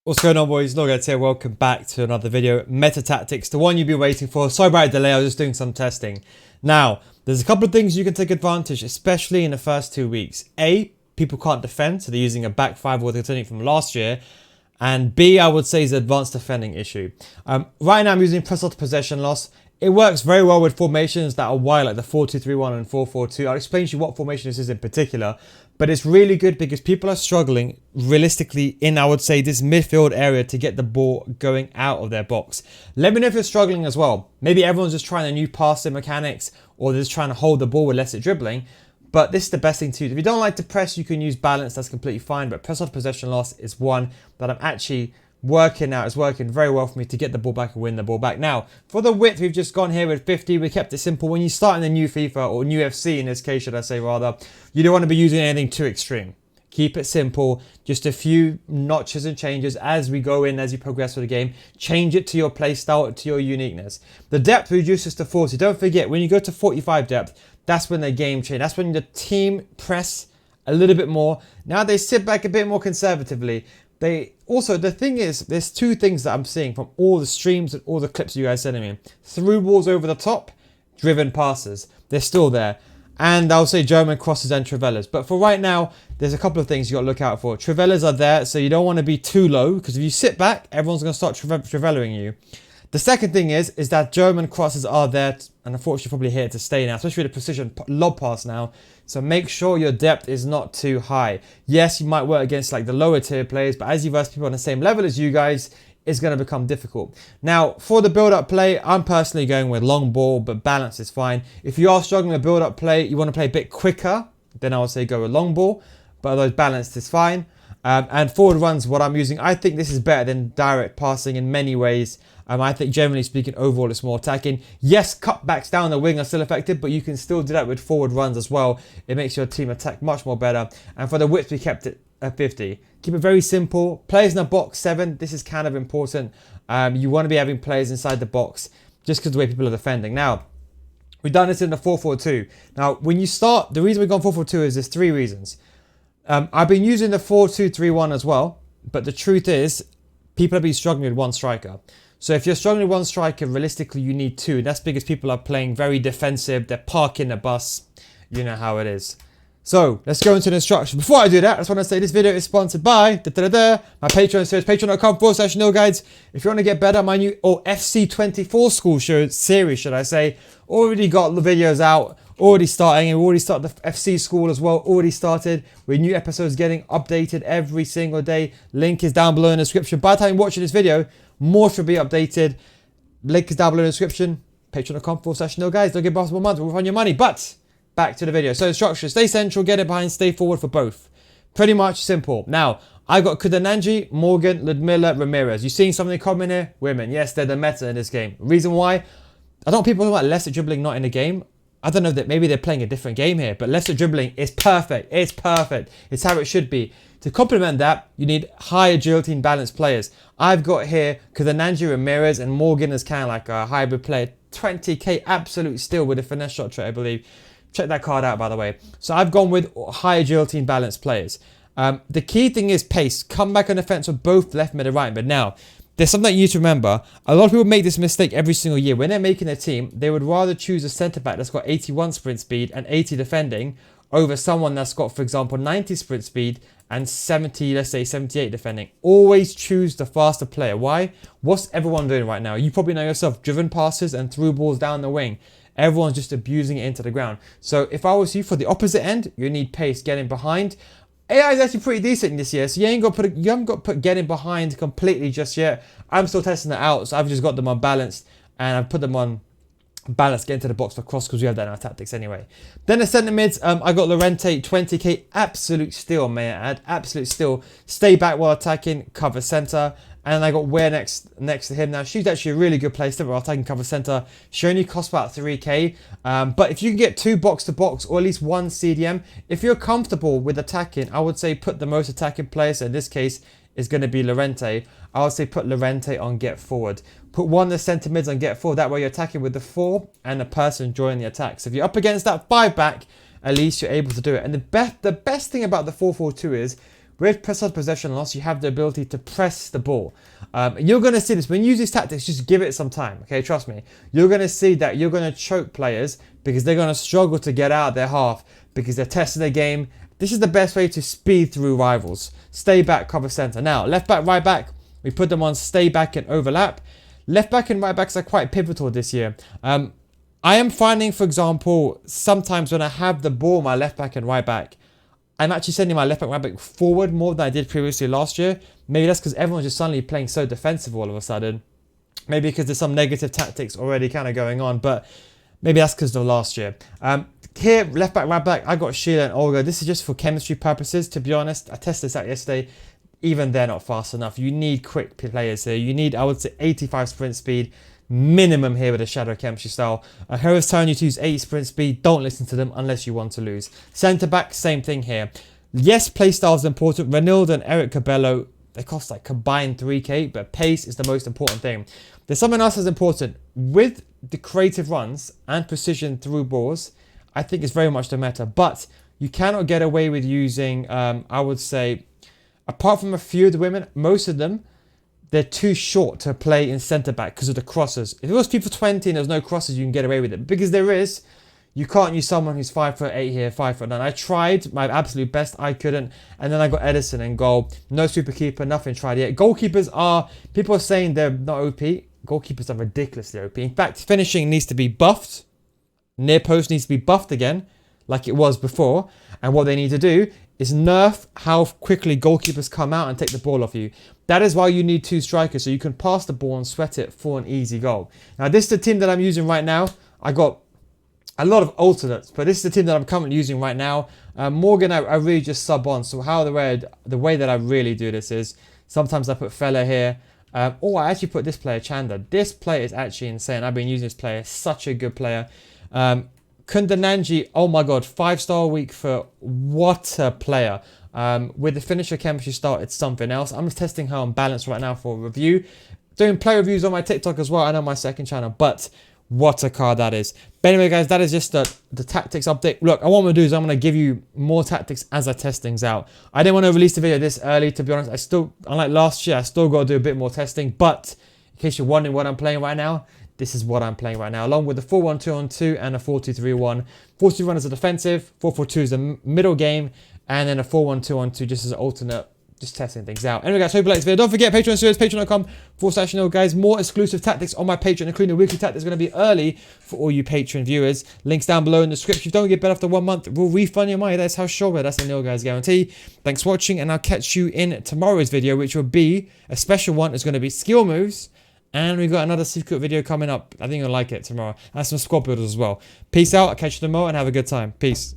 What's going on, boys? Noggats here. Welcome back to another video. Meta Tactics, the one you've been waiting for. Sorry about the delay, I was just doing some testing. Now, there's a couple of things you can take advantage, especially in the first 2 weeks. A, people can't defend, so they're using a back five or they're turning from last year. And B, I would say, is the advanced defending issue. Right now, I'm using press after possession loss. It works very well with formations that are wide, like the 4-2-3-1 and 4-4-2. I'll explain to you what formation this is in particular. But it's really good because people are struggling realistically in, I would say, this midfield area to get the ball going out of their box. Let me know if you're struggling as well. Maybe everyone's just trying a new passing mechanics or they're just trying to hold the ball with less dribbling. But this is the best thing to do. If you don't like to press, you can use balance. That's completely fine. But press off possession loss is one that I'm actually working out. It's working very well for me to get the ball back and win the ball back. Now, for the width, we've just gone here with 50. We kept it simple. When you start in the new FIFA, or new FC in this case, should I say rather, you don't want to be using anything too extreme. Keep it simple. Just a few notches and changes as we go in, as you progress through the game. Change it to your play style, to your uniqueness. The depth reduces to 40. Don't forget, when you go to 45 depth, that's when the game changes. That's when the team press a little bit more. Now they sit back a bit more conservatively. The thing is, there's two things that I'm seeing from all the streams and all the clips you guys sending me. Through balls over the top, driven passes. They're still there. And I'll say German crosses and Trivellas. But for right now, there's a couple of things you got to look out for. Trivellas are there, so you don't want to be too low, because if you sit back, everyone's going to start Trivellaing you. The second thing is that German crosses are there, and unfortunately probably here to stay now, especially with the precision lob pass now. So make sure your depth is not too high. Yes, you might work against like the lower tier players, but as you verse people on the same level as you guys, it's going to become difficult. Now, for the build-up play, I'm personally going with long ball, but balance is fine. If you are struggling with build-up play, you want to play a bit quicker, then I would say go with long ball, but otherwise balanced is fine. And forward runs, what I'm using, I think this is better than direct passing in many ways. I think generally speaking, overall it's more attacking. Yes, cutbacks down the wing are still effective, but you can still do that with forward runs as well. It makes your team attack much more better. And for the width, we kept it at 50. Keep it very simple. Players in the box 7. This is kind of important. You want to be having players inside the box just because of the way people are defending. Now, we've done this in the 4-4-2. Now, when you start, the reason we've gone 4-4-2 is there's 3 reasons. I've been using the 4-2-3-1 as well, but the truth is, people have been struggling with one striker. So if you're struggling with one striker, realistically you need 2. And that's because people are playing very defensive. They're parking the bus. You know how it is. So let's go into the instructions. Before I do that, I just want to say this video is sponsored by my Patreon series, patreon.com/NoGuides. If you want to get better, my new FC School Series, should I say, already got the videos out. Already starting, and we already started the FC school as well. Already started with new episodes getting updated every single day. Link is down below in the description. By the time you're watching this video, more should be updated. Link is down below in the description. Patreon.com/NoGuides. Don't give possible month. We'll find your money. But back to the video. So instructions: stay central, get it behind, stay forward for both. Pretty much simple. Now I got Kudananji, Morgan, Ludmilla, Ramirez. You seeing something common here? Women. Yes, they're the meta in this game. Reason why? I don't want people talk about lesser dribbling not in the game. I don't know that maybe they're playing a different game here, but lesser dribbling is perfect. It's perfect. It's how it should be. To complement that, you need high agility and balanced players. I've got here Kudananji, Ramirez, and Morgan is kind of like a hybrid player. 20k absolute steal with a finesse shot trait, I believe. Check that card out, by the way. So I've gone with high agility and balanced players. The key thing is pace. Come back on defense with both left mid and right mid. Now, there's something you need to remember. A lot of people make this mistake every single year. When they're making a team, they would rather choose a centre-back that's got 81 sprint speed and 80 defending over someone that's got, for example, 90 sprint speed and 70, let's say 78 defending. Always choose the faster player. Why? What's everyone doing right now? You probably know yourself, driven passes and through balls down the wing. Everyone's just abusing it into the ground. So if I was you, for the opposite end, you need pace, getting behind. AI is actually pretty decent this year, so you haven't got to put getting behind completely just yet. I'm still testing it out, so I've just got them on balanced, and I've put them on balance, get into the box for cross, because we have that in our tactics anyway. Then the centre mids, I got Lorente, 20k, absolute steal, may I add, absolute steal. Stay back while attacking, cover centre. And I got Ware next to him. Now, she's actually a really good player while attacking cover centre. She only costs about 3k. But if you can get 2 box-to-box or at least 1 CDM, if you're comfortable with attacking, I would say put the most attacking player. So in this case, is going to be Lorente. I would say put Lorente on get forward. Put one of the centre mids on get forward. That way you're attacking with the 4 and the person joining the attack. So if you're up against that 5 back, at least you're able to do it. And the best thing about the 4-4-2 is with precise possession loss, you have the ability to press the ball. You're going to see this. When you use these tactics, just give it some time, okay? Trust me. You're going to see that you're going to choke players because they're going to struggle to get out of their half because they're testing their game. This is the best way to speed through rivals. Stay back, cover center. Now, left back, right back, we put them on stay back and overlap. Left back and right backs are quite pivotal this year. I am finding, for example, sometimes when I have the ball, my left back and right back, I'm actually sending my left back, right back forward more than I did previously last year. Maybe that's because everyone's just suddenly playing so defensive all of a sudden. Maybe because there's some negative tactics already kind of going on, but maybe that's because of last year. Here, left back, right back, I got Sheila and Olga. This is just for chemistry purposes, to be honest. I tested this out yesterday. Even they're not fast enough. You need quick players here. You need, I would say, 85 sprint speed minimum here with a shadow chemistry style. Whoever's telling you to use 80 sprint speed, don't listen to them unless you want to lose. Centre back, same thing here. Yes, play style is important. Renilde and Eric Cabello, they cost like combined 3k, but pace is the most important thing. There's something else that's important. With the creative runs and precision through balls, I think it's very much the meta, but you cannot get away with using, I would say, apart from a few of the women, most of them, they're too short to play in centre back because of the crosses. If it was FIFA 20 and there's no crosses, you can get away with it. Because there is, you can't use someone who's 5'8" here, 5'9". I tried my absolute best, I couldn't. And then I got Edison in goal. No super keeper, nothing tried yet. Goalkeepers are, people are saying they're not OP. Goalkeepers are ridiculously OP. In fact, finishing needs to be buffed. Near post needs to be buffed again, like it was before. And what they need to do is nerf how quickly goalkeepers come out and take the ball off you. That is why you need two strikers, so you can pass the ball and sweat it for an easy goal. Now, this is the team that I'm using right now. I got a lot of alternates, but this is the team that I'm currently using right now. Morgan, I really just sub on. So how the way that I really do this is, sometimes I put Fella here. Or I actually put this player, Chanda. This player is actually insane. I've been using this player. Such a good player. Kundananji, oh my god, 5-star week for what a player. With the finisher chemistry start, it's something else. I'm just testing her on balance right now for a review. Doing play reviews on my TikTok as well. I know my second channel, but what a card that is. But anyway, guys, that is just the tactics update. Look, what I'm going to do is I'm going to give you more tactics as I test things out. I didn't want to release the video this early, to be honest. I still, unlike last year, I still got to do a bit more testing. But in case you're wondering what I'm playing right now, this is what I'm playing right now, along with the 4-1-2-on-2 and a 4-2-3-1. 4-2-1 is a defensive, 4-4-2 is a middle game, and then a 4-1-2-on-2 just as an alternate, just testing things out. Anyway, guys, hope you like this video. Don't forget, Patreon series, patreon.com/Neil, guys. More exclusive tactics on my Patreon, including the weekly tactics, going to be early for all you Patreon viewers. Links down below in the description. If you don't get bet after 1 month, we'll refund your money. That's how sure we're. That's the Neil Guys guarantee. Thanks for watching, and I'll catch you in tomorrow's video, which will be a special one. It's going to be skill moves. And we've got another secret video coming up. I think you'll like it tomorrow. And some squad builders as well. Peace out. I'll catch you tomorrow and have a good time. Peace.